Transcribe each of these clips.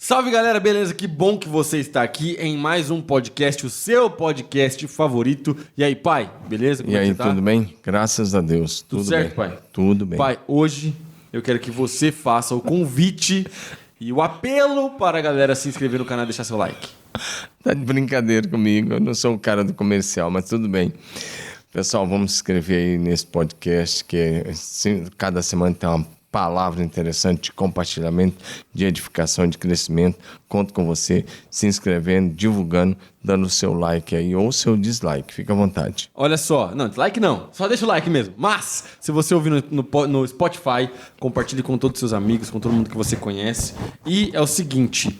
Salve galera, beleza? Que bom que você está aqui em mais um podcast, o seu podcast favorito. E aí, pai, beleza? Como é que você tá? Tudo bem? Graças a Deus. Tudo certo, bem. pai? Tudo bem. Pai, hoje eu quero que você faça o convite e o apelo para a galera se inscrever no canal e deixar seu like. Tá de brincadeira comigo, eu não sou o cara do comercial, mas tudo bem. Pessoal, vamos se inscrever aí nesse podcast, que cada semana tem uma palavra interessante de compartilhamento, de edificação, de crescimento. Conto com você se inscrevendo, divulgando, dando o seu like aí ou o seu dislike. Fica à vontade. Olha só, não, dislike não, só deixa o like mesmo. Mas, se você ouvir no Spotify, compartilhe com todos os seus amigos, com todo mundo que você conhece. E é o seguinte,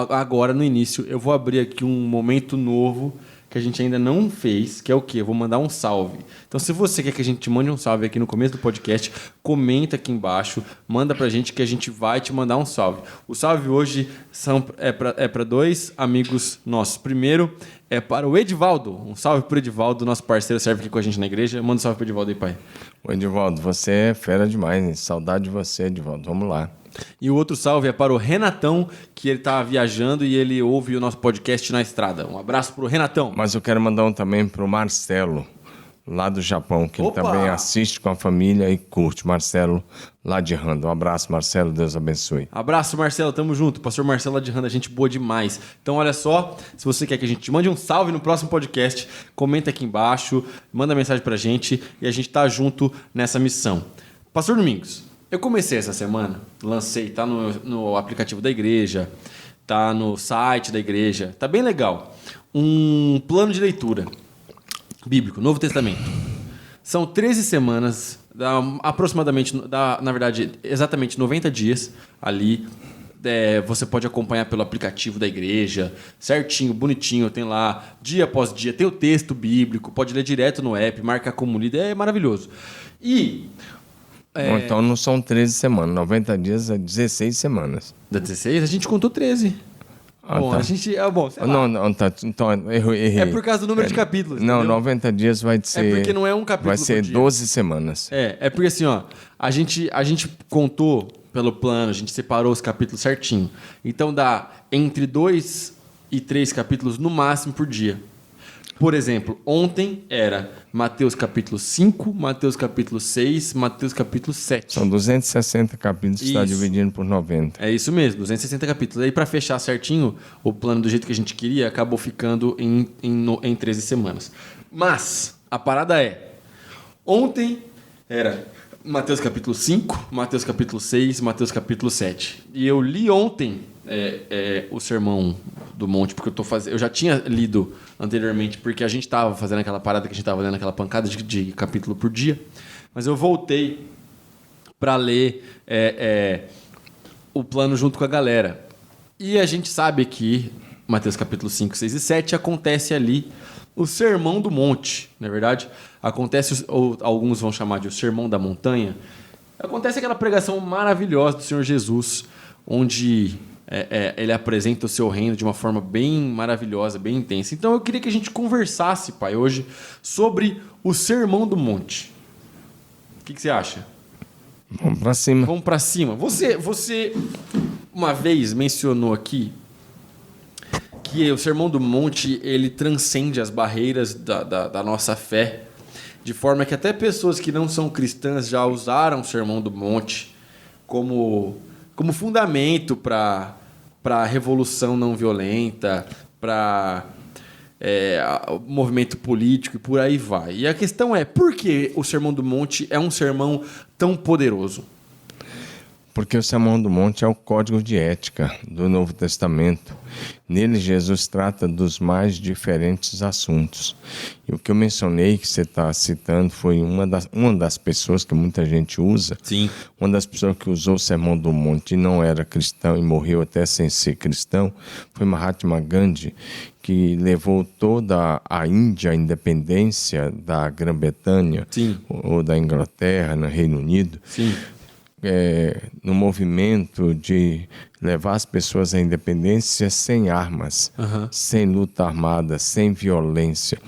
agora no início eu vou abrir aqui um momento novo que a gente ainda não fez, que é o quê? Eu vou mandar um salve. Então, se você quer que a gente te mande um salve aqui no começo do podcast, comenta aqui embaixo, manda pra gente que a gente vai te mandar um salve. O salve hoje é para dois amigos nossos. Primeiro é para o Edivaldo. Um salve pro Edivaldo, nosso parceiro, serve aqui com a gente na igreja. Manda um salve pro Edivaldo aí, pai. Ô, Edivaldo, você é fera demais, hein? Saudade de você, Edivaldo. Vamos lá. E o outro salve é para o Renatão, que ele tá viajando e ele ouve o nosso podcast na estrada. Um abraço pro Renatão. Mas eu quero mandar um também pro Marcelo, lá do Japão, que Opa! ele também assiste com a família e curte. Marcelo, lá de Randa. Um abraço, Marcelo. Deus abençoe. Abraço, Marcelo. Tamo junto. Pastor Marcelo lá de Randa, gente boa demais. Então, olha só, se você quer que a gente te mande um salve no próximo podcast, comenta aqui embaixo, manda mensagem pra gente e a gente tá junto nessa missão. Pastor Domingos, eu comecei essa semana, lancei, tá no aplicativo da igreja, tá no site da igreja, tá bem legal. Um plano de leitura bíblico, Novo Testamento. São 13 semanas, aproximadamente, na verdade, exatamente 90 dias ali. Você pode acompanhar pelo aplicativo da igreja, certinho, bonitinho, tem lá, dia após dia, tem o texto bíblico, pode ler direto no app, marca como lido, é maravilhoso. E... Então não são 13 semanas, 90 dias é 16 semanas. Da 16? A gente contou 13. Bom, tá. a gente... bom, sei lá. Não, tá. Então, errei. É por causa do número de capítulos. Não, entendeu? 90 dias vai ser... É porque não é um capítulo vai ser por dia. 12 semanas. É porque assim, ó, a gente contou pelo plano, a gente separou os capítulos certinho. Então dá entre 2 e 3 capítulos no máximo por dia. Por exemplo, ontem era Mateus capítulo 5, Mateus capítulo 6, Mateus capítulo 7. São 260 capítulos que está dividindo por 90. É isso mesmo, 260 capítulos. Aí, para fechar certinho, o plano do jeito que a gente queria, acabou ficando em 13 semanas. Mas, a parada é, ontem era Mateus capítulo 5, Mateus capítulo 6, Mateus capítulo 7. E eu li ontem o Sermão do Monte, porque eu já tinha lido anteriormente, porque a gente estava fazendo aquela parada que a gente estava lendo aquela pancada de capítulo por dia, mas eu voltei para ler o plano junto com a galera. E a gente sabe que Mateus capítulo 5, 6 e 7 acontece ali o Sermão do Monte, não é verdade? Acontece, ou alguns vão chamar de o Sermão da Montanha. Acontece aquela pregação maravilhosa do Senhor Jesus, onde ele apresenta o seu reino de uma forma bem maravilhosa, bem intensa. Então eu queria que a gente conversasse, pai, hoje sobre o Sermão do Monte. O que você acha? Vamos para cima. Vamos para cima. Você uma vez mencionou aqui que o Sermão do Monte ele transcende as barreiras da nossa fé, de forma que até pessoas que não são cristãs já usaram o Sermão do Monte como fundamento para a revolução não violenta, para o movimento político e por aí vai. E a questão é, por que o Sermão do Monte é um sermão tão poderoso? Porque o Sermão do Monte é o código de ética do Novo Testamento. Nele, Jesus trata dos mais diferentes assuntos. E o que eu mencionei, que você está citando, foi uma das pessoas que muita gente usa. Sim. Uma das pessoas que usou o Sermão do Monte e não era cristão e morreu até sem ser cristão, foi Mahatma Gandhi, que levou toda a Índia à independência da Grã-Bretanha ou da Inglaterra, no Reino Unido. Sim. No movimento de levar as pessoas à independência sem armas, sem luta armada, sem violência.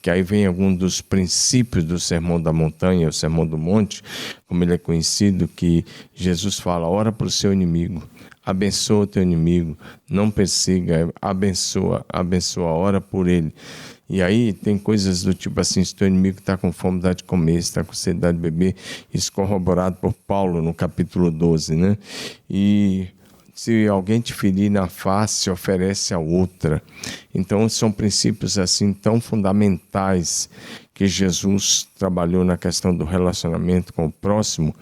porque aí vem algum dos princípios do Sermão da Montanha, o Sermão do Monte, como ele é conhecido, que Jesus fala: ora para o seu inimigo, abençoa o teu inimigo, não persiga, abençoa, ora por ele. E aí tem coisas do tipo assim: se teu inimigo está com fome, dá de comer, se está com sede, dá de beber. Isso corroborado por Paulo no capítulo 12, né? E se alguém te ferir na face, oferece a outra. Então são princípios assim tão fundamentais que Jesus trabalhou na questão do relacionamento com o próximo,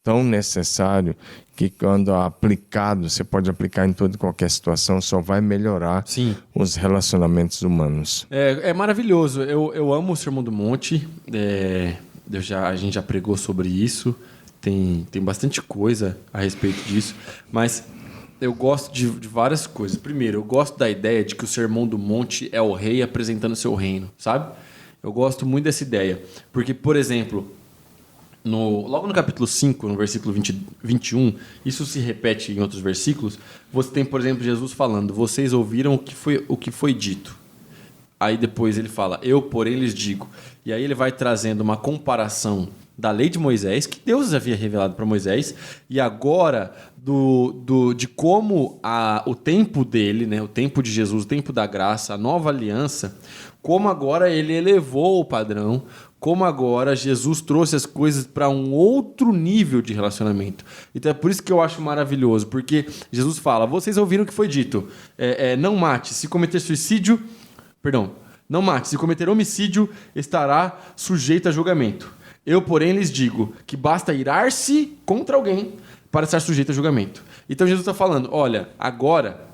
tão necessário, que quando aplicado, você pode aplicar em toda e qualquer situação, só vai melhorar os relacionamentos humanos. É maravilhoso. Eu amo o Sermão do Monte. A gente já pregou sobre isso. Tem bastante coisa a respeito disso. Mas eu gosto de várias coisas. Primeiro, eu gosto da ideia de que o Sermão do Monte é o rei apresentando o seu reino, sabe? Eu gosto muito dessa ideia. Porque, por exemplo, logo no capítulo 5, no versículo 21, isso se repete em outros versículos. Você tem, por exemplo, Jesus falando: vocês ouviram o que foi dito. Aí depois ele fala: eu, porém, lhes digo. E aí ele vai trazendo uma comparação da lei de Moisés, que Deus havia revelado para Moisés, e agora de como o tempo dele, né, o tempo de Jesus, o tempo da graça, a nova aliança, como agora ele elevou o padrão, como agora Jesus trouxe as coisas para um outro nível de relacionamento. Então é por isso que eu acho maravilhoso, porque Jesus fala: vocês ouviram o que foi dito, não mate, se cometer suicídio, não mate, se cometer homicídio, estará sujeito a julgamento. Eu, porém, lhes digo que basta irar-se contra alguém para estar sujeito a julgamento. Então Jesus está falando: olha, agora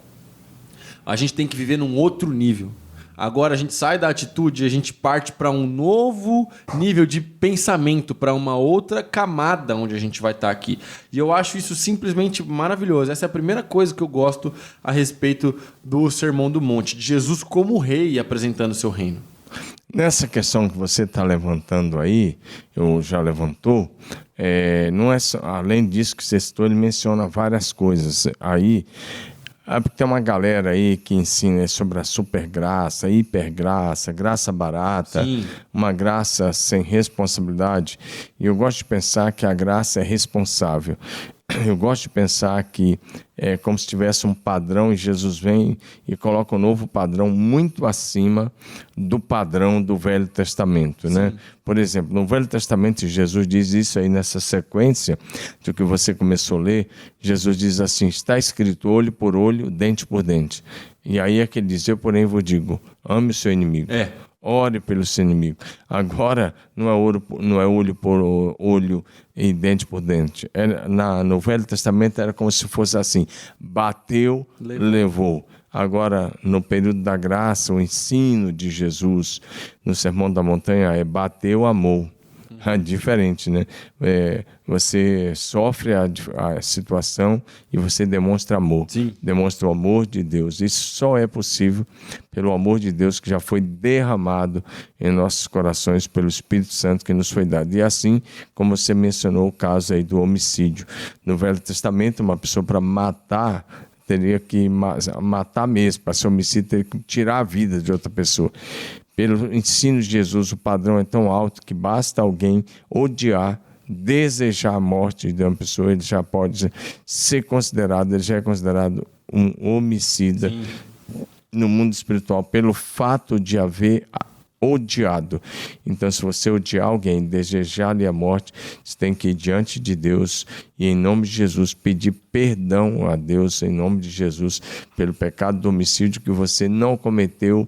a gente tem que viver num outro nível. Agora a gente sai da atitude e a gente parte para um novo nível de pensamento, para uma outra camada onde a gente vai estar aqui. E eu acho isso simplesmente maravilhoso. Essa é a primeira coisa que eu gosto a respeito do Sermão do Monte, de Jesus como rei apresentando o seu reino. Nessa questão que você está levantando aí, ou já levantou, não é só, além disso que você citou, ele menciona várias coisas. Aí, porque tem uma galera aí que ensina sobre a supergraça, hipergraça, graça barata, uma graça sem responsabilidade. E eu gosto de pensar que a graça é responsável. Eu gosto de pensar que é como se tivesse um padrão e Jesus vem e coloca um novo padrão muito acima do padrão do Velho Testamento, né? Por exemplo, no Velho Testamento, Jesus diz isso aí nessa sequência do que você começou a ler. Jesus diz assim: está escrito olho por olho, dente por dente. E aí é que ele diz: eu, porém, vos digo, ame o seu inimigo. Ore pelo seu inimigo. Agora, não é olho por olho e dente por dente. No Velho Testamento era como se fosse assim: bateu, levou. Agora, no período da graça, o ensino de Jesus no Sermão da Montanha é bateu, amou. É diferente, né? Você sofre a situação e você demonstra amor. Demonstra o amor de Deus. Isso só é possível pelo amor de Deus que já foi derramado em nossos corações pelo Espírito Santo que nos foi dado. E assim, como você mencionou o caso aí do homicídio. No Velho Testamento, uma pessoa para matar teria que matar mesmo. Para ser homicídio, teria que tirar a vida de outra pessoa. Pelo ensino de Jesus, o padrão é tão alto que basta alguém odiar, desejar a morte de uma pessoa, ele já pode ser considerado, ele já é considerado um homicida no mundo espiritual, pelo fato de haver odiado. Então, se você odiar alguém, desejar-lhe a morte, você tem que ir diante de Deus e, em nome de Jesus, pedir perdão a Deus, em nome de Jesus, pelo pecado do homicídio que você não cometeu,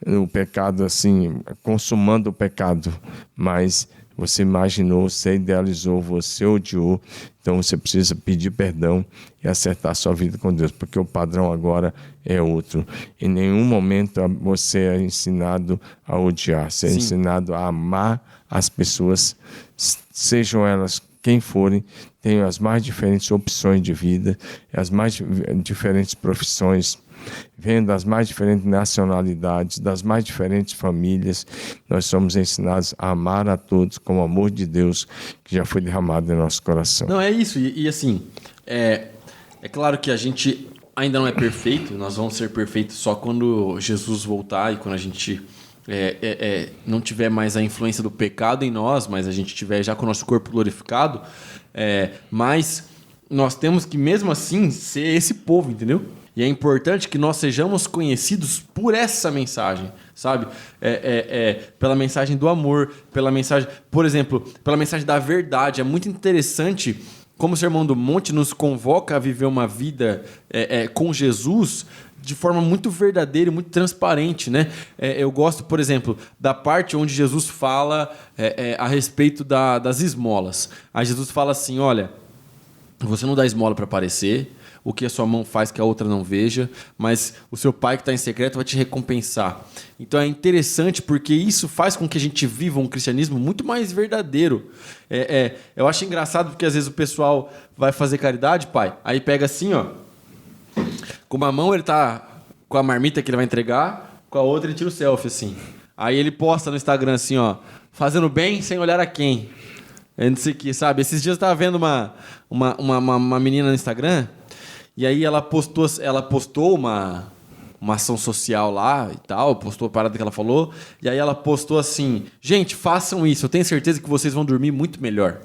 o pecado assim, consumando o pecado, mas você imaginou, você idealizou, você odiou, então você precisa pedir perdão e acertar sua vida com Deus, porque o padrão agora é outro. Em nenhum momento você é ensinado a odiar, você é ensinado a amar as pessoas, sejam elas quem forem, tenham as mais diferentes opções de vida, as mais diferentes profissões, vendo das mais diferentes nacionalidades, das mais diferentes famílias. Nós somos ensinados a amar a todos com o amor de Deus que já foi derramado em nosso coração. Não, é isso. E assim, é claro que a gente ainda não é perfeito, nós vamos ser perfeitos só quando Jesus voltar e quando a gente não tiver mais a influência do pecado em nós, mas a gente tiver já com o nosso corpo glorificado, mas nós temos que, mesmo assim, ser esse povo, entendeu? E é importante que nós sejamos conhecidos por essa mensagem, sabe? Pela mensagem do amor, pela mensagem, por exemplo, pela mensagem da verdade. É muito interessante como o Sermão do Monte nos convoca a viver uma vida com Jesus de forma muito verdadeira e muito transparente, né? Eu gosto, por exemplo, da parte onde Jesus fala a respeito das esmolas. Aí Jesus fala assim, olha, você não dá esmola para aparecer, o que a sua mão faz que a outra não veja, mas o seu pai que está em secreto vai te recompensar. Então é interessante porque isso faz com que a gente viva um cristianismo muito mais verdadeiro. Eu acho engraçado porque às vezes o pessoal vai fazer caridade, pai, aí pega assim, ó, com uma mão ele tá com a marmita que ele vai entregar, com a outra ele tira o selfie assim. Aí ele posta no Instagram assim, ó, fazendo bem sem olhar a quem. Não sei o que, sabe? Esses dias eu tava vendo uma menina no Instagram e aí ela postou uma ação social lá e tal, postou a parada que ela falou, e aí ela postou assim, gente, façam isso, eu tenho certeza que vocês vão dormir muito melhor.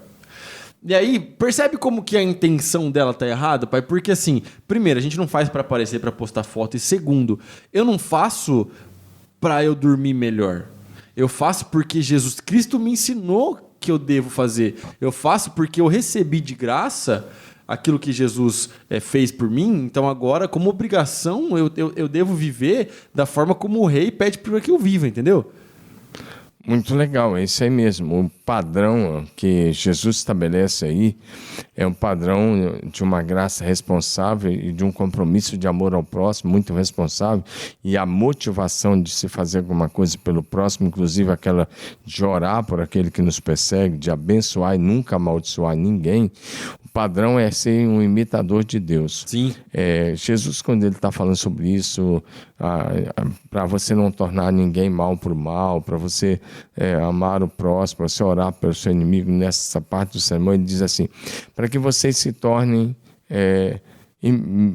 E aí, percebe como que a intenção dela tá errada, pai? Porque assim, primeiro, a gente não faz para aparecer, para postar foto, e segundo, eu não faço para eu dormir melhor. Eu faço porque Jesus Cristo me ensinou que eu devo fazer. Eu faço porque eu recebi de graça aquilo que Jesus fez por mim. Então agora, como obrigação, eu devo viver da forma como o rei pede para que eu viva, entendeu? Muito legal, é isso aí mesmo. O padrão que Jesus estabelece aí é um padrão de uma graça responsável e de um compromisso de amor ao próximo muito responsável, e a motivação de se fazer alguma coisa pelo próximo, inclusive aquela de orar por aquele que nos persegue, de abençoar e nunca amaldiçoar ninguém. O padrão é ser um imitador de Deus. Sim. Jesus, quando ele está falando sobre isso, para você não tornar ninguém mal por mal, para você amar o próximo, para você orar pelo seu inimigo, nessa parte do sermão ele diz assim, para que vocês se tornem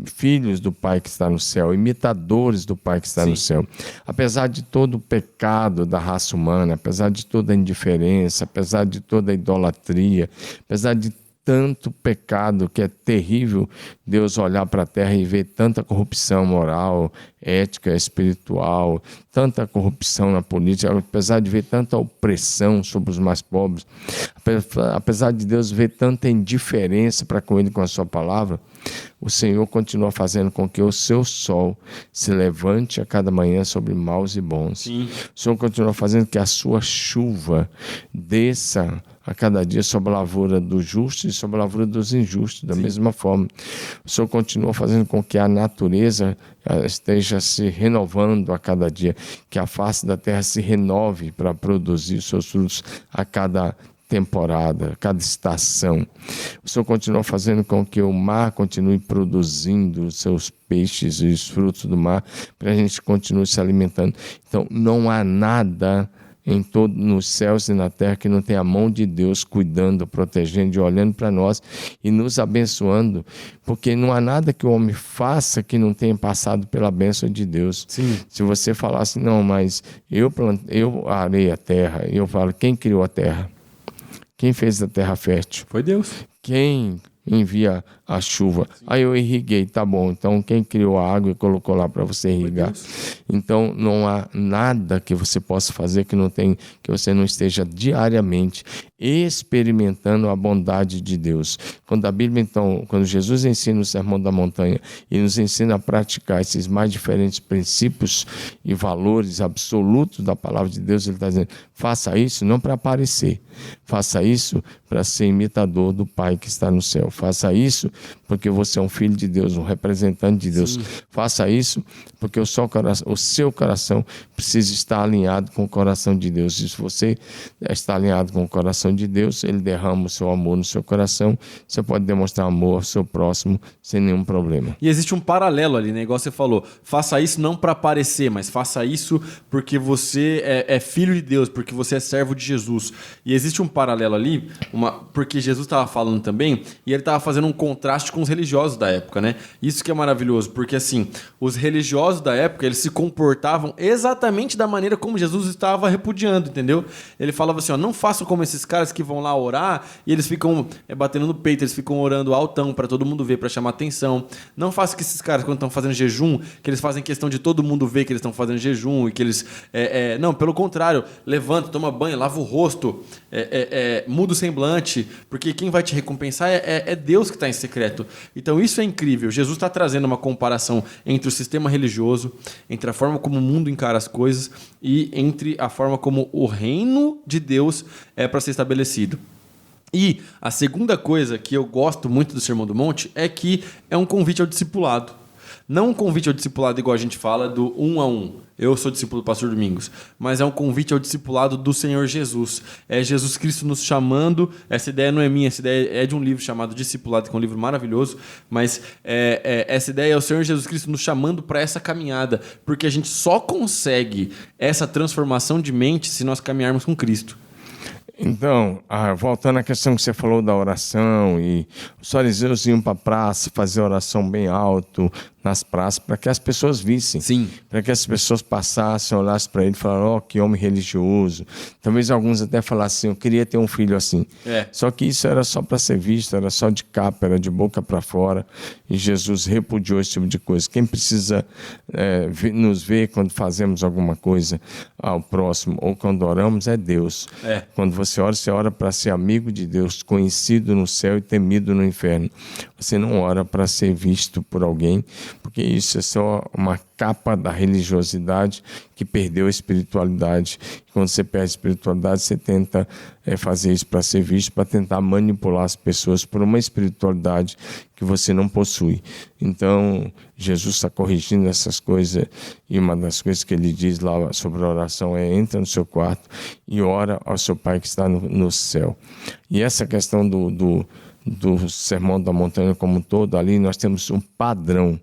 filhos do Pai que está no céu, imitadores do Pai que está no céu. Apesar de todo o pecado da raça humana, apesar de toda a indiferença, apesar de toda a idolatria, apesar de tanto pecado que é terrível, Deus olhar para a terra e ver tanta corrupção moral, ética, espiritual, tanta corrupção na política, apesar de ver tanta opressão sobre os mais pobres, apesar de Deus ver tanta indiferença para com ele, com a sua palavra, o Senhor continua fazendo com que o seu sol se levante a cada manhã sobre maus e bons. Sim. O Senhor continua fazendo que a sua chuva desça a cada dia sobre a lavoura do justo e sobre a lavoura dos injustos, da mesma forma. O Senhor continua fazendo com que a natureza esteja se renovando a cada dia, que a face da terra se renove para produzir os seus frutos a cada temporada, cada estação. O Senhor continua fazendo com que o mar continue produzindo os seus peixes e os frutos do mar, para a gente continue se alimentando. Então, não há nada nos céus e na terra que não tem a mão de Deus cuidando, protegendo e olhando para nós e nos abençoando, porque não há nada que o homem faça que não tenha passado pela bênção de Deus. Sim. Se você falar assim, não, mas eu arei a terra, eu falo, quem criou a terra? Quem fez a terra fértil? Foi Deus. Quem envia a chuva? Sim. Aí eu irriguei, tá bom. Então quem criou a água e colocou lá para você irrigar? Então não há nada que você possa fazer que você não esteja diariamente experimentando a bondade de Deus. Quando a Bíblia, então, quando Jesus ensina o Sermão da Montanha e nos ensina a praticar esses mais diferentes princípios e valores absolutos da palavra de Deus, ele está dizendo, faça isso não para aparecer, faça isso para ser imitador do Pai que está no céu. Faça isso porque você é um filho de Deus, um representante de Deus. Sim. Faça isso porque o seu coração precisa estar alinhado com o coração de Deus. E se você está alinhado com o coração de Deus, ele derrama o seu amor no seu coração, você pode demonstrar amor ao seu próximo sem nenhum problema. E existe um paralelo ali, né? Igual você falou, faça isso não para aparecer, mas faça isso porque você é filho de Deus, porque você é servo de Jesus. E existe existe um paralelo ali, porque Jesus estava falando também, e ele estava fazendo um contraste com os religiosos da época, né? Isso que é maravilhoso, porque assim, os religiosos da época, eles se comportavam exatamente da maneira como Jesus estava repudiando, entendeu? Ele falava assim, ó, não façam como esses caras que vão lá orar e eles ficam batendo no peito, eles ficam orando altão para todo mundo ver, para chamar atenção. Não façam que esses caras, quando estão fazendo jejum, que eles fazem questão de todo mundo ver que eles estão fazendo jejum e que eles... não, pelo contrário, levanta, toma banho, lava o rosto, muda o semblante, porque quem vai te recompensar é Deus que está em secreto. Então isso é incrível. Jesus está trazendo uma comparação entre o sistema religioso, entre a forma como o mundo encara as coisas e entre a forma como o reino de Deus é para ser estabelecido. E a segunda coisa que eu gosto muito do Sermão do Monte é que é um convite ao discipulado. Não um convite ao discipulado igual a gente fala do 1 a 1. Eu sou discípulo do Pastor Domingos. Mas é um convite ao discipulado do Senhor Jesus. É Jesus Cristo nos chamando. Essa ideia não é minha, essa ideia é de um livro chamado Discipulado, que é um livro maravilhoso. Mas essa ideia é o Senhor Jesus Cristo nos chamando para essa caminhada. Porque a gente só consegue essa transformação de mente se nós caminharmos com Cristo. Então, voltando à questão que você falou da oração, e os fariseus iam para a praça fazer oração bem alto nas praças para que as pessoas vissem. Sim. Para que as pessoas passassem, olhassem para ele e falassem, ó, que homem religioso. Talvez alguns até falassem, eu queria ter um filho assim. Só que isso era só para ser visto, era só de capa, era de boca para fora. E Jesus repudiou esse tipo de coisa. Quem precisa nos ver quando fazemos alguma coisa ao próximo ou quando oramos é Deus. Quando você ora para ser amigo de Deus, conhecido no céu e temido no inferno. Você não ora para ser visto por alguém, porque isso é só uma capa da religiosidade que perdeu a espiritualidade. E quando você perde a espiritualidade, você tenta fazer isso para ser visto, para tentar manipular as pessoas por uma espiritualidade que você não possui. Então, Jesus está corrigindo essas coisas, e uma das coisas que ele diz lá sobre a oração é: entra no seu quarto e ora ao seu Pai que está no céu. E essa questão do Sermão da Montanha como um todo, ali nós temos um padrão.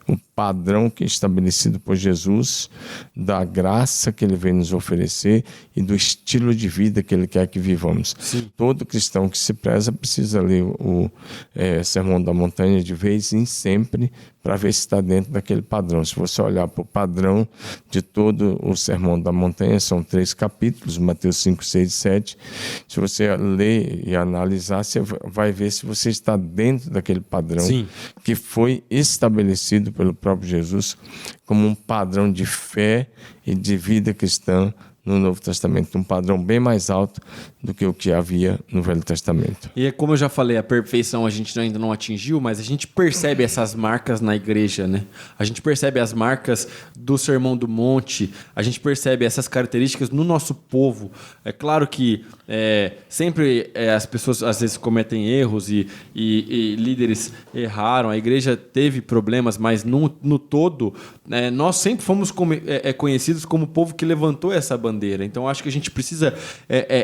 Um padrão que é estabelecido por Jesus, da graça que ele vem nos oferecer e do estilo de vida que ele quer que vivamos. Sim. Todo cristão que se preza precisa ler o Sermão da Montanha de vez em sempre para ver se está dentro daquele padrão. Se você olhar para o padrão de todo o Sermão da Montanha, são 3 capítulos, Mateus 5, 6 e 7. Se você ler e analisar, você vai ver se você está dentro daquele padrão. Sim. Que foi estabelecido pelo próprio Jesus como um padrão de fé e de vida cristã no Novo Testamento, um padrão bem mais alto do que o que havia no Velho Testamento. E como eu já falei, a perfeição a gente ainda não atingiu, mas a gente percebe essas marcas na igreja, né? A gente percebe as marcas do Sermão do Monte, a gente percebe essas características no nosso povo. É claro que sempre as pessoas às vezes cometem erros e líderes erraram, a igreja teve problemas, mas no todo, nós sempre fomos conhecidos como o povo que levantou essa bandeira. Então, acho que a gente precisa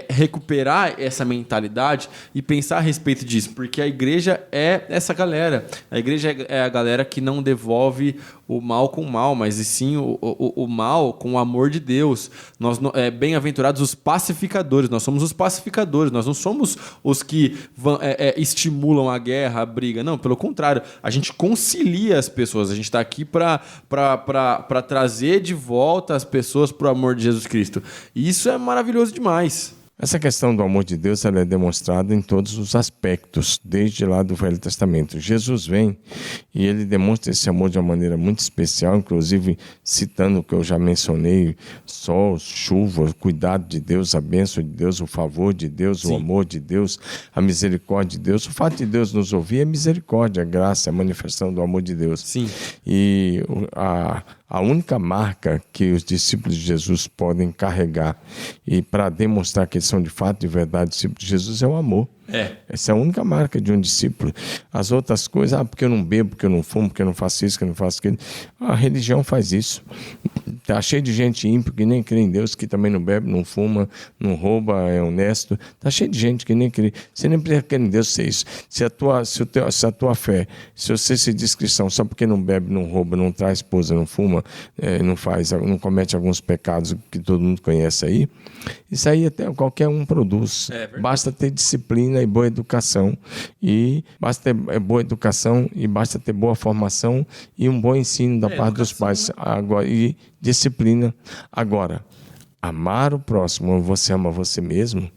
recuperar essa mentalidade e pensar a respeito disso, porque a igreja é essa galera. A igreja é a galera que não devolve o mal com o mal, mas e sim o mal com o amor de Deus. Nós, bem-aventurados os pacificadores, nós somos os pacificadores, nós não somos os que estimulam a guerra, a briga. Não, pelo contrário, a gente concilia as pessoas, a gente está aqui para trazer de volta as pessoas para o amor de Jesus Cristo. E isso é maravilhoso demais. Essa questão do amor de Deus ela é demonstrada em todos os aspectos, desde lá do Velho Testamento. Jesus vem e ele demonstra esse amor de uma maneira muito especial, inclusive citando o que eu já mencionei: sol, chuva, o cuidado de Deus, a bênção de Deus, o favor de Deus, Sim. O amor de Deus, a misericórdia de Deus. O fato de Deus nos ouvir é misericórdia, a graça, a manifestação do amor de Deus. Sim. E a única marca que os discípulos de Jesus podem carregar e para demonstrar que eles são de fato, de verdade, discípulos de Jesus, é o amor. Essa é a única marca de um discípulo. As outras coisas, porque eu não bebo, porque eu não fumo, porque eu não faço isso, que eu não faço aquilo. A religião faz isso. Está cheio de gente ímpio que nem crê em Deus, que também não bebe, não fuma, não rouba, é honesto. Está cheio de gente que nem crê. Você nem precisa crer em Deus ser isso. Se a tua fé, se você se diz cristão só porque não bebe, não rouba, não traz esposa, não fuma, não comete alguns pecados que todo mundo conhece aí, isso aí até qualquer um produz. Basta ter disciplina e boa educação. E basta ter boa educação e basta ter boa formação e um bom ensino da parte dos pais. Agora, e disciplina. Agora, amar o próximo, você ama você mesmo?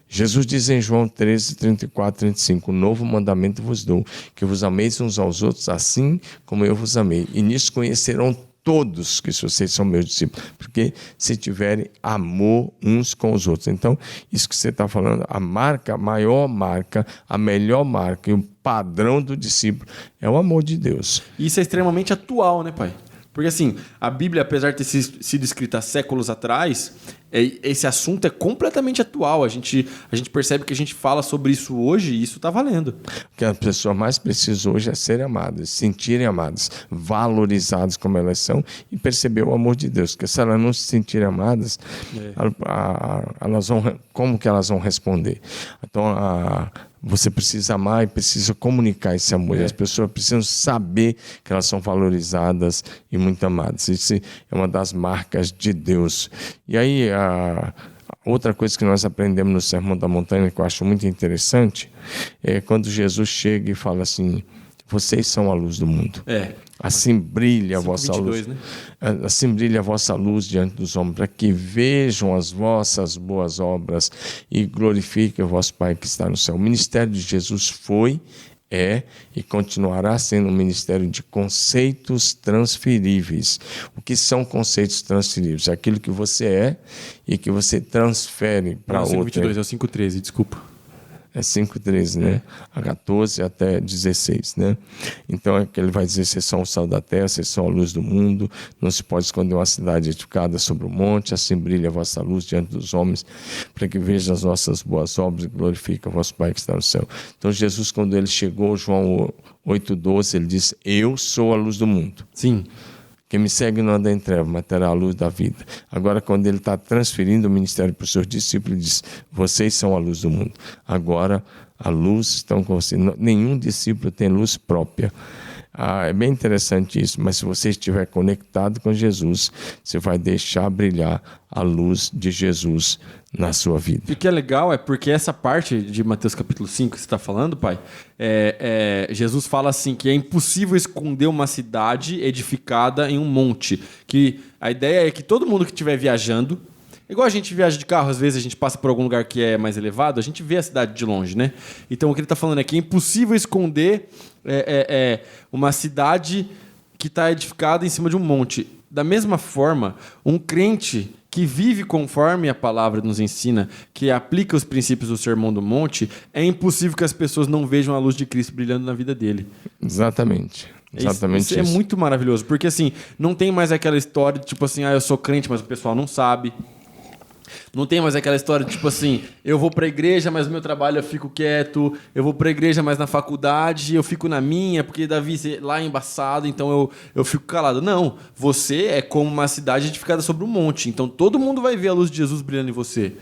Jesus diz em João 13, 34, 35, novo mandamento vos dou, que vos ameis uns aos outros assim como eu vos amei. E nisso conhecerão todos que vocês são meus discípulos, porque se tiverem amor uns com os outros. Então, isso que você está falando, a maior marca, a melhor marca e o padrão do discípulo é o amor de Deus. Isso é extremamente atual, né, pai? Porque assim, a Bíblia, apesar de ter sido escrita há séculos atrás, esse assunto é completamente atual. A gente percebe que a gente fala sobre isso hoje e isso está valendo. O que a pessoa mais precisa hoje é serem amadas, sentirem amadas, valorizadas como elas são e perceber o amor de Deus. Porque se elas não se sentirem amadas, como que elas vão responder? Então, você precisa amar e precisa comunicar esse amor. E as pessoas precisam saber que elas são valorizadas e muito amadas. Isso é uma das marcas de Deus. E aí, outra coisa que nós aprendemos no Sermão da Montanha, que eu acho muito interessante, é quando Jesus chega e fala assim, vocês são a luz do mundo. Assim brilha a vossa 22, luz. Né? Assim brilha a vossa luz diante dos homens, para que vejam as vossas boas obras e glorifiquem o vosso Pai que está no céu. O ministério de Jesus foi, e continuará sendo um ministério de conceitos transferíveis. O que são conceitos transferíveis? Aquilo que você é e que você transfere para outro. 5:22, é o 5:13, desculpa. É 5:13, né? A 14 até 16, né? Então é que ele vai dizer: vocês são o sal da terra, vocês são a luz do mundo, não se pode esconder uma cidade edificada sobre o monte, assim brilha a vossa luz diante dos homens, para que vejam as nossas boas obras e glorifiquem o vosso Pai que está no céu. Então Jesus, quando ele chegou, João 8:12, ele disse: eu sou a luz do mundo. Sim. Quem me segue não anda em trevas, mas terá a luz da vida. Agora, quando ele está transferindo o ministério para os seus discípulos, ele diz: vocês são a luz do mundo. Agora, a luz está com vocês. Nenhum discípulo tem luz própria. É bem interessante isso, mas se você estiver conectado com Jesus, você vai deixar brilhar a luz de Jesus na sua vida. E o que é legal é porque essa parte de Mateus capítulo 5 que você está falando, pai, Jesus fala assim que é impossível esconder uma cidade edificada em um monte. Que a ideia é que todo mundo que estiver viajando, igual a gente viaja de carro, às vezes a gente passa por algum lugar que é mais elevado, a gente vê a cidade de longe, né? Então o que ele está falando é que é impossível esconder uma cidade que está edificada em cima de um monte. Da mesma forma, um crente que vive conforme a palavra nos ensina, que aplica os princípios do Sermão do Monte, é impossível que as pessoas não vejam a luz de Cristo brilhando na vida dele. Exatamente. Isso é muito maravilhoso, porque assim, não tem mais aquela história de tipo assim, eu sou crente, mas o pessoal não sabe. Não tem mais aquela história de tipo assim, eu vou pra igreja, mas no meu trabalho eu fico quieto, eu vou pra igreja, mas na faculdade eu fico na minha, porque Davi lá é embaçado, então eu fico calado. Não, você é como uma cidade edificada sobre um monte, então todo mundo vai ver a luz de Jesus brilhando em você.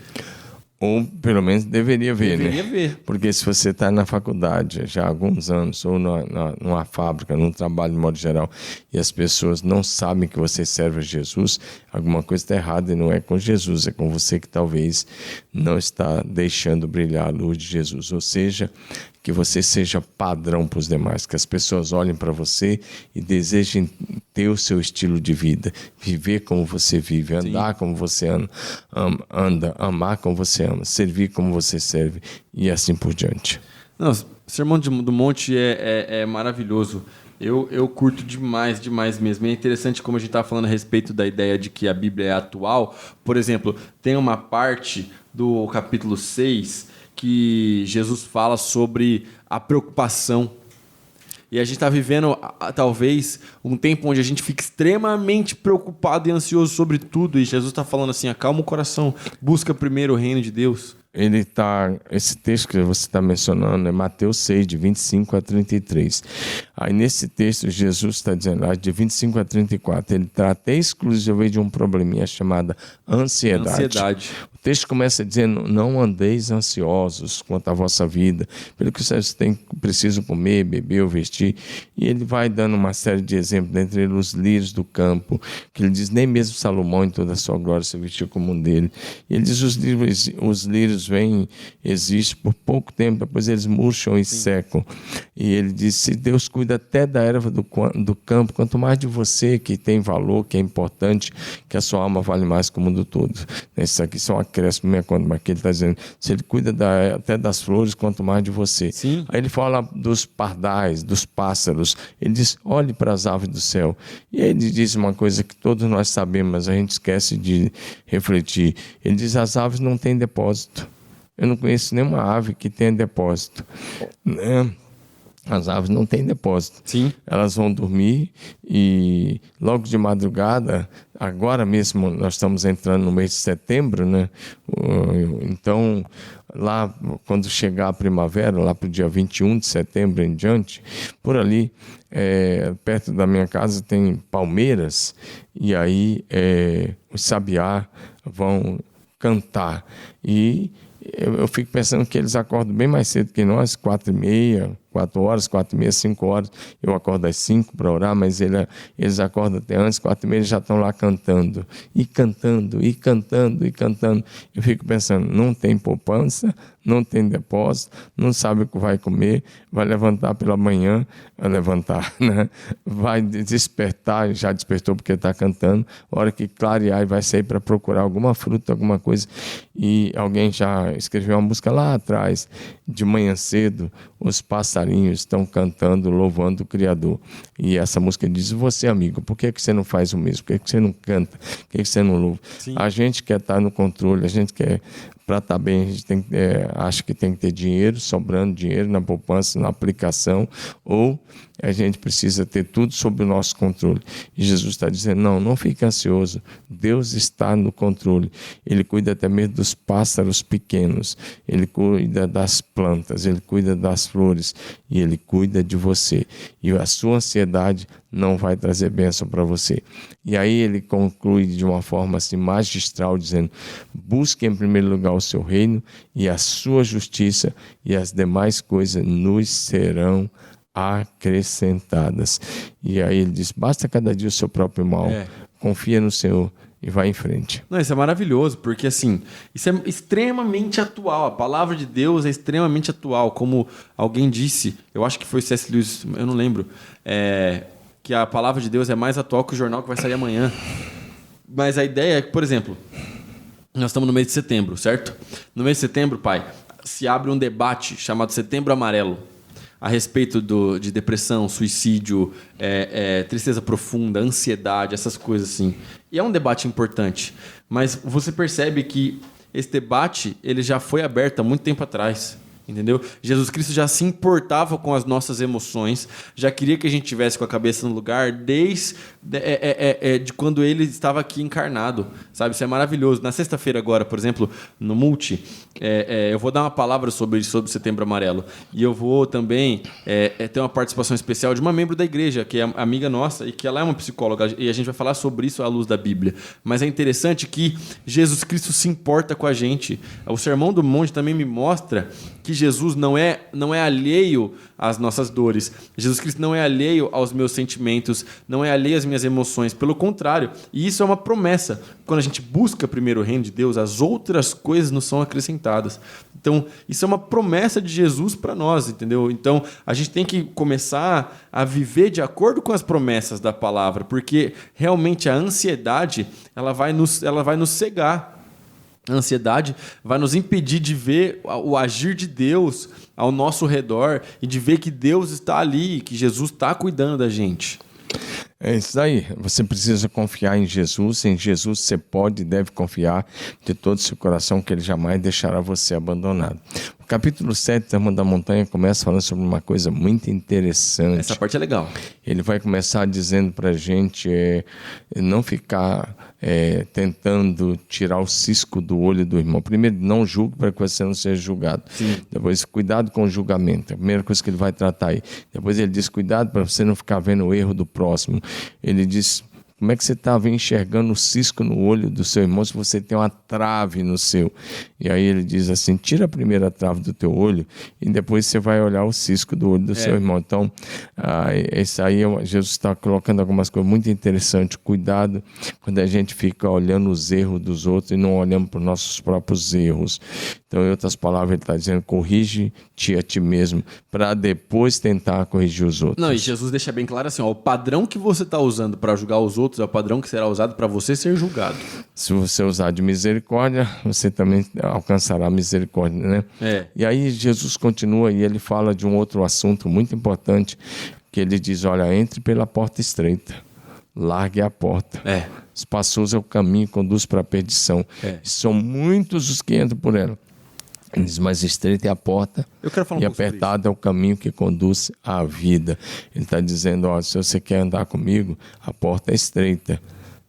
Ou pelo menos deveria ver, né? Deveria ver. Porque se você está na faculdade já há alguns anos, ou numa fábrica, num trabalho de modo geral, e as pessoas não sabem que você serve a Jesus, alguma coisa está errada e não é com Jesus, é com você que talvez não está deixando brilhar a luz de Jesus. Ou seja, que você seja padrão para os demais, que as pessoas olhem para você e desejem ter o seu estilo de vida, viver como você vive, andar como você anda, amar como você ama, servir como você serve e assim por diante. Não, o Sermão do Monte é maravilhoso. Eu curto demais mesmo. É interessante como a gente estava falando a respeito da ideia de que a Bíblia é atual. Por exemplo, tem uma parte do capítulo 6 que Jesus fala sobre a preocupação. E a gente está vivendo, talvez, um tempo onde a gente fica extremamente preocupado e ansioso sobre tudo. E Jesus está falando assim, acalma o coração, busca primeiro o reino de Deus. Esse texto que você está mencionando é Mateus 6, de 25 a 33. Aí nesse texto, Jesus está dizendo, de 25 a 34, ele trata exclusivamente de um probleminha chamado ansiedade. O texto começa dizendo, não andeis ansiosos quanto à vossa vida, pelo que vocês precisam comer, beber ou vestir. E ele vai dando uma série de exemplos, dentre eles os lírios do campo, que ele diz, nem mesmo Salomão em toda a sua glória se vestiu como um dele. E ele diz, os lírios vêm, existem por pouco tempo, depois eles murcham e secam. E ele diz, se Deus cuida até da erva do campo, quanto mais de você, que tem valor, que é importante, que a sua alma vale mais que o mundo todo. Isso aqui são acréscimo minha conta, mas que ele está dizendo, se ele cuida até das flores, quanto mais de você. Sim. Aí ele fala dos pardais, dos pássaros. Ele diz, olhe para as aves do céu. E aí ele diz uma coisa que todos nós sabemos, mas a gente esquece de refletir. Ele diz, as aves não têm depósito. Eu não conheço nenhuma ave que tenha depósito. As aves não têm depósito. Sim. Elas vão dormir e logo de madrugada, agora mesmo nós estamos entrando no mês de setembro, né? Então, lá quando chegar a primavera, lá para o dia 21 de setembro em diante, por ali, perto da minha casa tem palmeiras e aí os sabiá vão cantar. E eu fico pensando que eles acordam bem mais cedo que nós, 4h30, 4 horas, 4h30, 5 horas. Eu acordo às 5 para orar, mas eles acordam até antes, 4h30, eles já estão lá cantando. E cantando, e cantando, e cantando. Eu fico pensando, não tem poupança, não tem depósito, não sabe o que vai comer, vai levantar pela manhã, né? Vai despertar, já despertou porque está cantando, a hora que clarear vai sair para procurar alguma fruta, alguma coisa. E alguém já escreveu uma música lá atrás, de manhã cedo, os passarinhos estão cantando, louvando o Criador. E essa música diz, você amigo, por que você não faz o mesmo? Por que você não canta? Por que você não louva? Sim. A gente quer estar no controle, a gente quer... Para estar bem, a gente acha que tem que ter dinheiro, sobrando dinheiro na poupança, na aplicação, ou a gente precisa ter tudo sob o nosso controle. E Jesus está dizendo, não fique ansioso, Deus está no controle. Ele cuida até mesmo dos pássaros pequenos, Ele cuida das plantas, Ele cuida das flores, e Ele cuida de você. E a sua ansiedade não vai trazer bênção para você. E aí ele conclui de uma forma assim magistral, dizendo, busque em primeiro lugar o seu reino e a sua justiça, e as demais coisas nos serão acrescentadas. E aí ele diz, basta cada dia o seu próprio mal, confia no Senhor e vai em frente. Não, isso é maravilhoso, porque assim, isso é extremamente atual. A palavra de Deus é extremamente atual. Como alguém disse, eu acho que foi C.S. Lewis, eu não lembro, que a palavra de Deus é mais atual que o jornal que vai sair amanhã. Mas a ideia é que, por exemplo, nós estamos no mês de setembro, certo? No mês de setembro, pai, se abre um debate chamado Setembro Amarelo, a respeito de depressão, suicídio, tristeza profunda, ansiedade, essas coisas assim. E é um debate importante, mas você percebe que esse debate ele já foi aberto há muito tempo atrás. Entendeu? Jesus Cristo já se importava com as nossas emoções, já queria que a gente tivesse com a cabeça no lugar desde de quando ele estava aqui encarnado, sabe? Isso é maravilhoso. Na sexta-feira agora, por exemplo, no Multi, eu vou dar uma palavra sobre o Setembro Amarelo, e eu vou também ter uma participação especial de uma membro da igreja, que é amiga nossa, e que ela é uma psicóloga, e a gente vai falar sobre isso à luz da Bíblia. Mas é interessante que Jesus Cristo se importa com a gente. O Sermão do Monte também me mostra que Jesus não é alheio às nossas dores. Jesus Cristo não é alheio aos meus sentimentos, não é alheio às minhas emoções. Pelo contrário, e isso é uma promessa. Quando a gente busca primeiro o reino de Deus, as outras coisas nos são acrescentadas. Então, isso é uma promessa de Jesus para nós, entendeu? Então, a gente tem que começar a viver de acordo com as promessas da palavra, porque realmente a ansiedade ela vai nos cegar. A ansiedade vai nos impedir de ver o agir de Deus ao nosso redor e de ver que Deus está ali, que Jesus está cuidando da gente. É isso aí. Você precisa confiar em Jesus. Em Jesus você pode e deve confiar de todo o seu coração, que Ele jamais deixará você abandonado. O capítulo 7 do Sermão da Montanha começa falando sobre uma coisa muito interessante. Essa parte é legal. Ele vai começar dizendo para a gente não ficar tentando tirar o cisco do olho do irmão. Primeiro, não julgue para que você não seja julgado. Sim. Depois, cuidado com o julgamento. A primeira coisa que ele vai tratar aí. Depois ele diz, cuidado para você não ficar vendo o erro do próximo. Ele diz... Como é que você está enxergando o cisco no olho do seu irmão se você tem uma trave no seu? E aí ele diz assim, tira a primeira trave do teu olho e depois você vai olhar o cisco do olho do seu irmão. Então, isso aí Jesus está colocando algumas coisas muito interessantes. Cuidado quando a gente fica olhando os erros dos outros e não olhando para os nossos próprios erros. Então, em outras palavras, ele está dizendo, corrige-te a ti mesmo para depois tentar corrigir os outros. Não, e Jesus deixa bem claro assim, ó, o padrão que você está usando para julgar os outros é o padrão que será usado para você ser julgado. Se você usar de misericórdia, você também alcançará misericórdia, né? E aí Jesus continua e ele fala de um outro assunto muito importante, que ele diz, olha, entre pela porta estreita, largue a porta. Espaçoso é o caminho que conduz para a perdição. São muitos os que entram por ela. Ele diz, mas estreita é a porta e apertado é o caminho que conduz à vida. Ele está dizendo, ó, se você quer andar comigo, a porta é estreita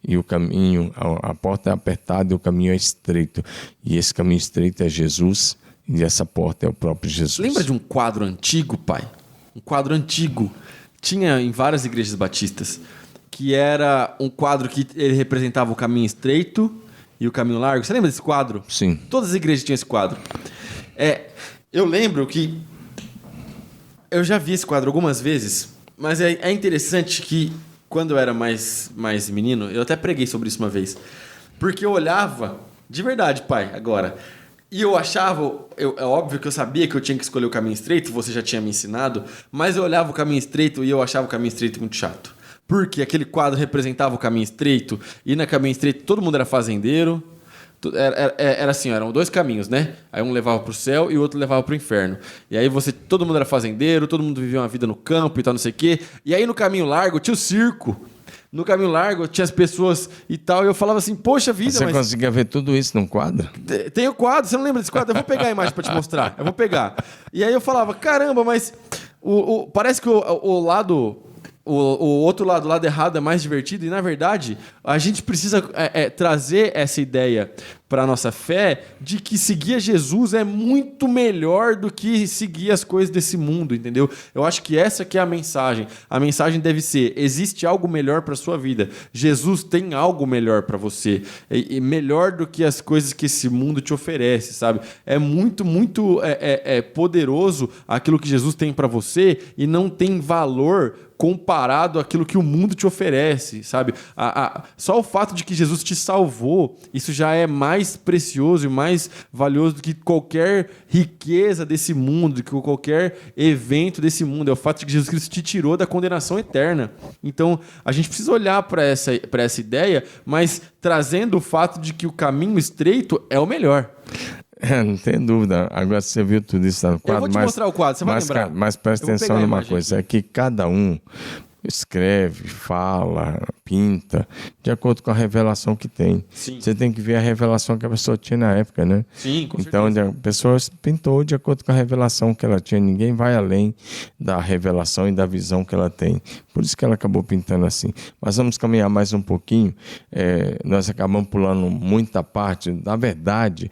e o caminho, a porta é apertada e o caminho é estreito. E esse caminho estreito é Jesus e essa porta é o próprio Jesus. Lembra de um quadro antigo, pai? Um quadro antigo. Tinha em várias igrejas batistas, que era um quadro que ele representava o caminho estreito e o caminho largo. Você lembra desse quadro? Sim. Todas as igrejas tinham esse quadro. Eu lembro que eu já vi esse quadro algumas vezes, mas é interessante que quando eu era mais menino, eu até preguei sobre isso uma vez, porque eu olhava, de verdade, pai, agora, e eu achava, é óbvio que eu sabia que eu tinha que escolher o caminho estreito, você já tinha me ensinado, mas eu olhava o caminho estreito e eu achava o caminho estreito muito chato. Porque aquele quadro representava o caminho estreito, e na caminho estreito todo mundo era fazendeiro. Era assim, eram dois caminhos, né? Aí um levava pro céu e o outro levava pro inferno. E aí todo mundo era fazendeiro, todo mundo vivia uma vida no campo e tal, não sei o quê. E aí no caminho largo tinha o circo. No caminho largo tinha as pessoas e tal. E eu falava assim, poxa vida, Você conseguia ver tudo isso num quadro? Tem o quadro, você não lembra desse quadro? Eu vou pegar a imagem pra te mostrar. Eu vou pegar. E aí eu falava, caramba, mas parece que o lado... O outro lado, o lado errado, é mais divertido. E, na verdade, a gente precisa trazer essa ideia para a nossa fé de que seguir a Jesus é muito melhor do que seguir as coisas desse mundo, entendeu? Eu acho que essa que é a mensagem. A mensagem deve ser, existe algo melhor para a sua vida. Jesus tem algo melhor para você. E melhor do que as coisas que esse mundo te oferece, sabe? É muito, muito poderoso aquilo que Jesus tem para você e não tem valor comparado àquilo que o mundo te oferece, sabe? Só o fato de que Jesus te salvou, isso já é mais precioso e mais valioso do que qualquer riqueza desse mundo, do que qualquer evento desse mundo. É o fato de que Jesus Cristo te tirou da condenação eterna. Então, a gente precisa olhar para essa ideia, mas trazendo o fato de que o caminho estreito é o melhor. Não tem dúvida. Agora você viu tudo isso no quadro. Eu vou te mostrar o quadro, você vai lembrar. Mas presta atenção numa coisa, é que cada um escreve, fala, pinta, de acordo com a revelação que tem. Sim. Você tem que ver a revelação que a pessoa tinha na época, né? Sim, com então, certeza. A pessoa pintou de acordo com a revelação que ela tinha. Ninguém vai além da revelação e da visão que ela tem. Por isso que ela acabou pintando assim. Mas vamos caminhar mais um pouquinho. Nós acabamos pulando muita parte. Na verdade,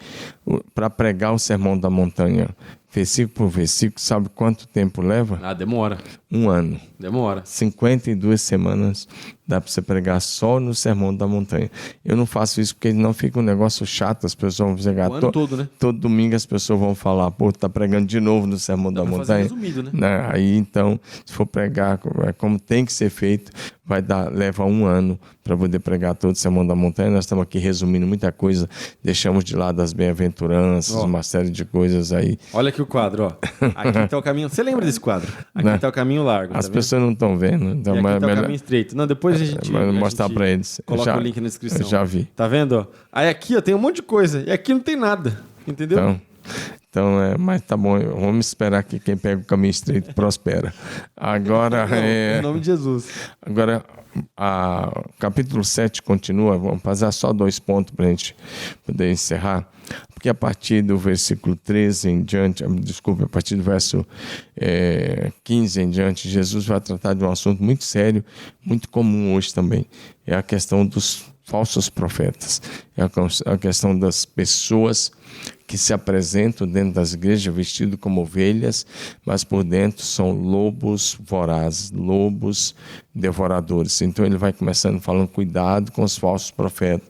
para pregar o Sermão da Montanha, versículo por versículo, sabe quanto tempo leva? Demora. 1 ano. Demora. 52 semanas dá para você pregar só no Sermão da Montanha. Eu não faço isso porque não fica um negócio chato, as pessoas vão chegar o ano todo, né? Todo domingo as pessoas vão falar, pô, tá pregando de novo no Sermão da Montanha. Resumido, né? Aí então, se for pregar como tem que ser feito, leva 1 ano para poder pregar todo o Sermão da Montanha. Nós estamos aqui resumindo muita coisa, deixamos de lado as bem-aventuranças, uma série de coisas aí. Olha aqui o quadro, ó. Aqui está o caminho. Você lembra desse quadro? Aqui está o caminho largo. As pessoas não estão vendo. Então, e aqui está o caminho estreito. Não, depois a gente mostrar para eles. Coloca o link na descrição. Eu já vi. Tá vendo? Ó? Aí aqui ó, tem um monte de coisa. E aqui não tem nada. Entendeu? Então, mas tá bom, vamos esperar que quem pega o caminho estreito prospera. Agora, Em nome de Jesus. Agora, capítulo 7 continua, vamos passar só 2 pontos para a gente poder encerrar, porque a partir do versículo 13 em diante, a partir do verso 15 em diante, Jesus vai tratar de um assunto muito sério, muito comum hoje também, é a questão dos falsos profetas, é a questão das pessoas que se apresentam dentro das igrejas vestidos como ovelhas, mas por dentro são lobos vorazes, lobos devoradores. Então ele vai começando falando, cuidado com os falsos profetas.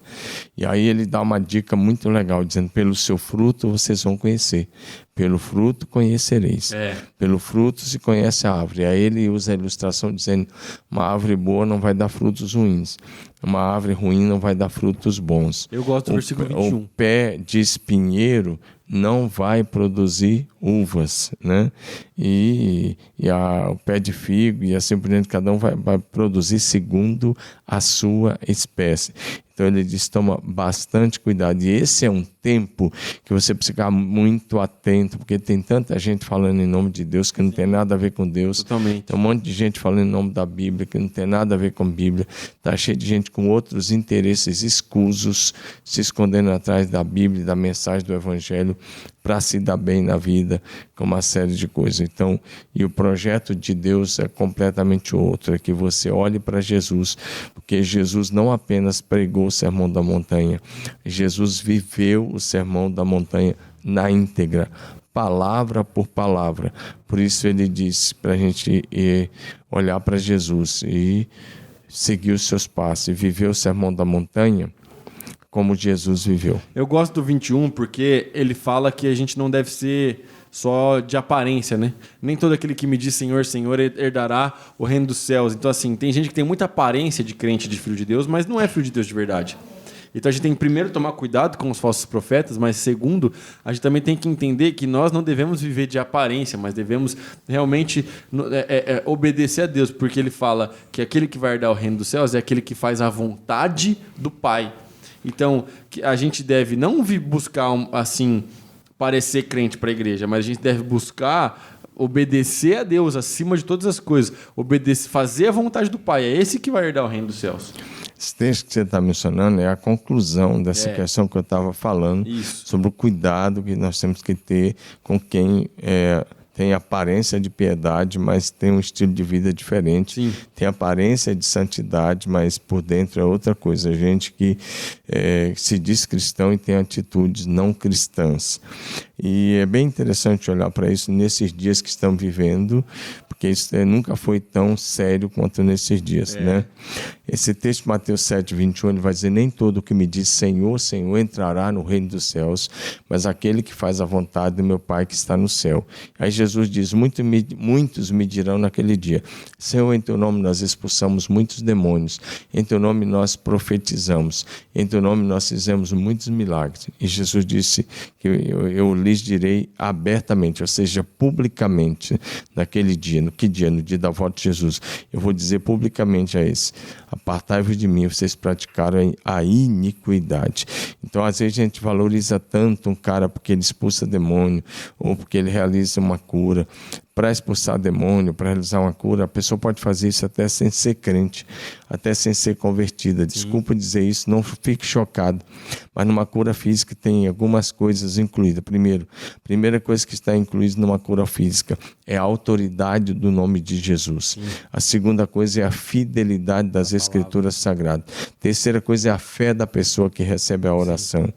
E aí ele dá uma dica muito legal, dizendo, pelo seu fruto vocês vão conhecer. Pelo fruto conhecereis. Pelo fruto se conhece a árvore. Aí ele usa a ilustração dizendo, uma árvore boa não vai dar frutos ruins. Uma árvore ruim não vai dar frutos bons. Eu gosto do versículo 21. O pé de espinheiro não vai produzir uvas, né? O pé de figo e assim por diante, cada um vai produzir segundo a sua espécie. Então ele diz, toma bastante cuidado. E esse é um tempo que você precisa ficar muito atento, porque tem tanta gente falando em nome de Deus que não tem nada a ver com Deus. Totalmente. Tem um monte de gente falando em nome da Bíblia que não tem nada a ver com a Bíblia. Está cheio de gente com outros interesses escusos, se escondendo atrás da Bíblia, da mensagem do Evangelho, para se dar bem na vida, com uma série de coisas. Então, e o projeto de Deus é completamente outro, é que você olhe para Jesus, porque Jesus não apenas pregou o Sermão da Montanha, Jesus viveu o Sermão da Montanha na íntegra, palavra por palavra. Por isso ele disse para a gente olhar para Jesus e seguir os seus passos e viver o Sermão da Montanha como Jesus viveu. Eu gosto do 21 porque ele fala que a gente não deve ser só de aparência, né? Nem todo aquele que me diz Senhor, Senhor herdará o reino dos céus. Então, assim, tem gente que tem muita aparência de crente, de filho de Deus, mas não é filho de Deus de verdade. Então a gente tem que primeiro tomar cuidado com os falsos profetas, mas segundo, a gente também tem que entender que nós não devemos viver de aparência, mas devemos realmente obedecer a Deus, porque ele fala que aquele que vai herdar o reino dos céus é aquele que faz a vontade do Pai. Então, a gente deve não vir buscar, assim, parecer crente para a igreja, mas a gente deve buscar obedecer a Deus acima de todas as coisas, fazer a vontade do Pai. É esse que vai herdar o reino dos céus. Esse texto que você está mencionando é a conclusão dessa questão que eu estava falando, sobre o cuidado que nós temos que ter com quem tem aparência de piedade, mas tem um estilo de vida diferente. Sim. Tem aparência de santidade, mas por dentro é outra coisa. Gente que se diz cristão e tem atitudes não cristãs. E é bem interessante olhar para isso nesses dias que estamos vivendo, porque isso nunca foi tão sério quanto nesses dias, né? Esse texto, Mateus 7, 21, ele vai dizer, nem todo que me diz Senhor, Senhor, entrará no reino dos céus, mas aquele que faz a vontade do meu Pai que está no céu. Aí Jesus diz, muitos me dirão naquele dia, Senhor, em teu nome nós expulsamos muitos demônios, em teu nome nós profetizamos, em teu nome nós fizemos muitos milagres. E Jesus disse que eu lhes direi abertamente, ou seja, publicamente, naquele dia. No que dia? No dia da volta de Jesus. Eu vou dizer publicamente a esse, apartai-vos de mim, vocês praticaram a iniquidade. Então, às vezes, a gente valoriza tanto um cara porque ele expulsa demônio, ou porque ele realiza uma cura. Para expulsar demônio, para realizar uma cura, a pessoa pode fazer isso até sem ser crente, até sem ser convertida. Desculpa dizer isso, não fique chocado. Mas numa cura física tem algumas coisas incluídas. Primeira coisa que está incluída numa cura física é a autoridade do nome de Jesus. A segunda coisa é a fidelidade das Escrituras Sagradas. Terceira coisa é a fé da pessoa que recebe a oração.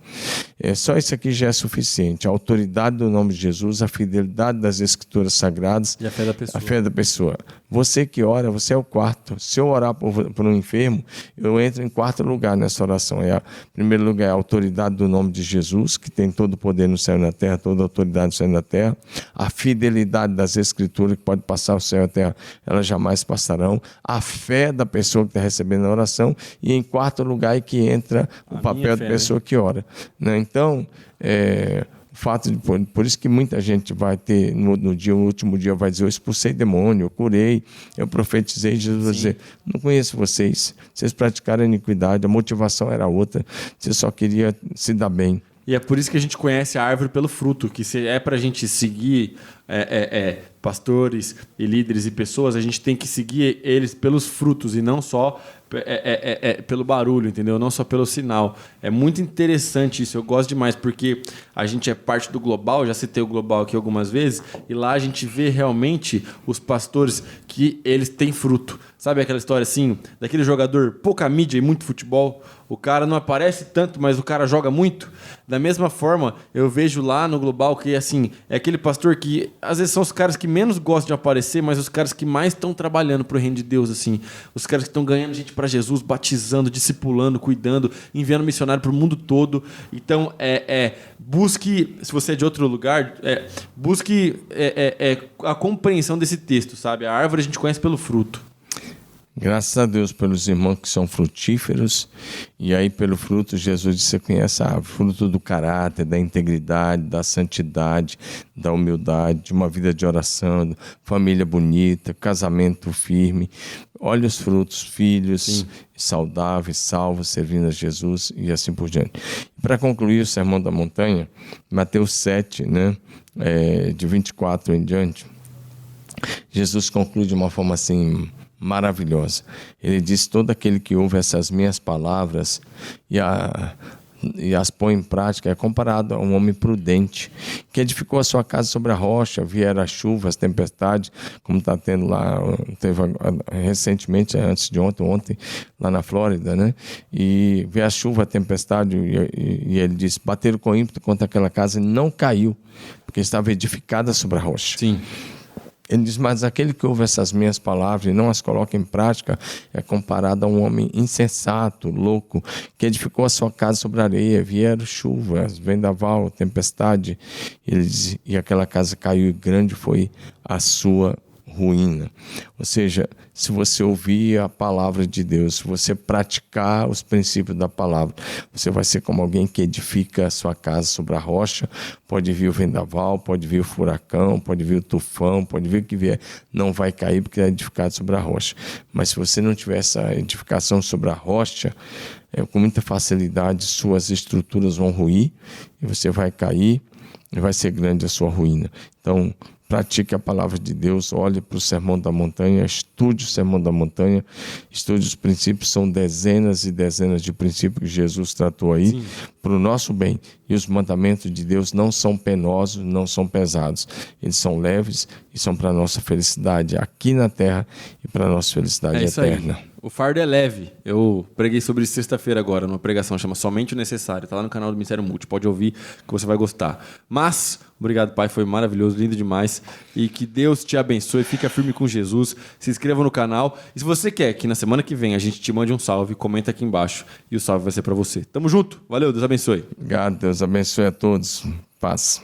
Só isso aqui já é suficiente. A autoridade do nome de Jesus, a fidelidade das Escrituras Sagradas e a fé da pessoa. A fé da pessoa. Você que ora, você é o quarto. Se eu orar por um enfermo, eu entro em quarto lugar nessa oração. Primeiro lugar é a autoridade do nome de Jesus, que tem todo o poder no céu e na terra, toda a autoridade no céu e na terra. A fidelidade das Escrituras, que pode passar o céu e a terra, elas jamais passarão. A fé da pessoa que está recebendo a oração. E em quarto lugar é que entra o papel da pessoa que ora. Né? Então, por isso que muita gente vai ter, no último dia vai dizer, eu expulsei demônio, eu curei, eu profetizei. Jesus vai dizer, não conheço vocês praticaram a iniquidade, a motivação era outra, você só queria se dar bem. E é por isso que a gente conhece a árvore pelo fruto, que se é para a gente seguir pastores e líderes e pessoas, a gente tem que seguir eles pelos frutos e não só pelo barulho, entendeu? Não só pelo sinal. É muito interessante isso, eu gosto demais, porque a gente é parte do Global, já citei o Global aqui algumas vezes, e lá a gente vê realmente os pastores que eles têm fruto. Sabe aquela história assim, daquele jogador pouca mídia e muito futebol? O cara não aparece tanto, mas o cara joga muito. Da mesma forma, eu vejo lá no Global que assim, é aquele pastor que às vezes são os caras que menos gostam de aparecer, mas os caras que mais estão trabalhando pro reino de Deus, assim. Os caras que estão ganhando gente para Jesus, batizando, discipulando, cuidando, enviando missionário pro mundo todo. Então, busque, se você é de outro lugar, busque a compreensão desse texto, sabe? A árvore a gente conhece pelo fruto. Graças a Deus pelos irmãos que são frutíferos. E aí, pelo fruto, Jesus disse: você conhece a árvore, fruto do caráter, da integridade, da santidade, da humildade, de uma vida de oração, família bonita, casamento firme. Olha os frutos, filhos Sim. saudáveis, salvos, servindo a Jesus e assim por diante. Para concluir o Sermão da Montanha, Mateus 7, né, de 24 em diante, Jesus conclui de uma forma assim maravilhosa. Ele diz: todo aquele que ouve essas minhas palavras e as põe em prática é comparado a um homem prudente que edificou a sua casa sobre a rocha. Vieram as chuvas, tempestades, como está tendo lá, teve recentemente, antes de ontem lá na Flórida, né? E veio a chuva, a tempestade, e ele disse: bateram com ímpeto contra aquela casa e não caiu, porque estava edificada sobre a rocha. Sim. Ele diz: mas aquele que ouve essas minhas palavras e não as coloca em prática é comparado a um homem insensato, louco, que edificou a sua casa sobre a areia. Vieram chuvas, vendaval, tempestade. Ele diz: e aquela casa caiu, e grande foi a sua ruína. Ou seja, se você ouvir a palavra de Deus, se você praticar os princípios da palavra, você vai ser como alguém que edifica a sua casa sobre a rocha. Pode vir o vendaval, pode vir o furacão, pode vir o tufão, pode vir o que vier, não vai cair porque é edificado sobre a rocha. Mas se você não tiver essa edificação sobre a rocha, com muita facilidade suas estruturas vão ruir e você vai cair e vai ser grande a sua ruína. Então, pratique a palavra de Deus, olhe para o Sermão da Montanha, estude o Sermão da Montanha, estude os princípios, são dezenas e dezenas de princípios que Jesus tratou aí para o nosso bem. E os mandamentos de Deus não são penosos, não são pesados. Eles são leves e são para a nossa felicidade aqui na terra e para a nossa felicidade eterna. Aí. O fardo é leve. Eu preguei sobre isso sexta-feira agora, numa pregação, chama Somente o Necessário. Está lá no canal do Ministério Multi. Pode ouvir que você vai gostar. Mas, obrigado, Pai. Foi maravilhoso, lindo demais. E que Deus te abençoe. Fica firme com Jesus. Se inscreva no canal. E se você quer que na semana que vem a gente te mande um salve, comenta aqui embaixo. E o salve vai ser para você. Tamo junto. Valeu, Deus abençoe. Obrigado, Deus abençoe a todos. Paz.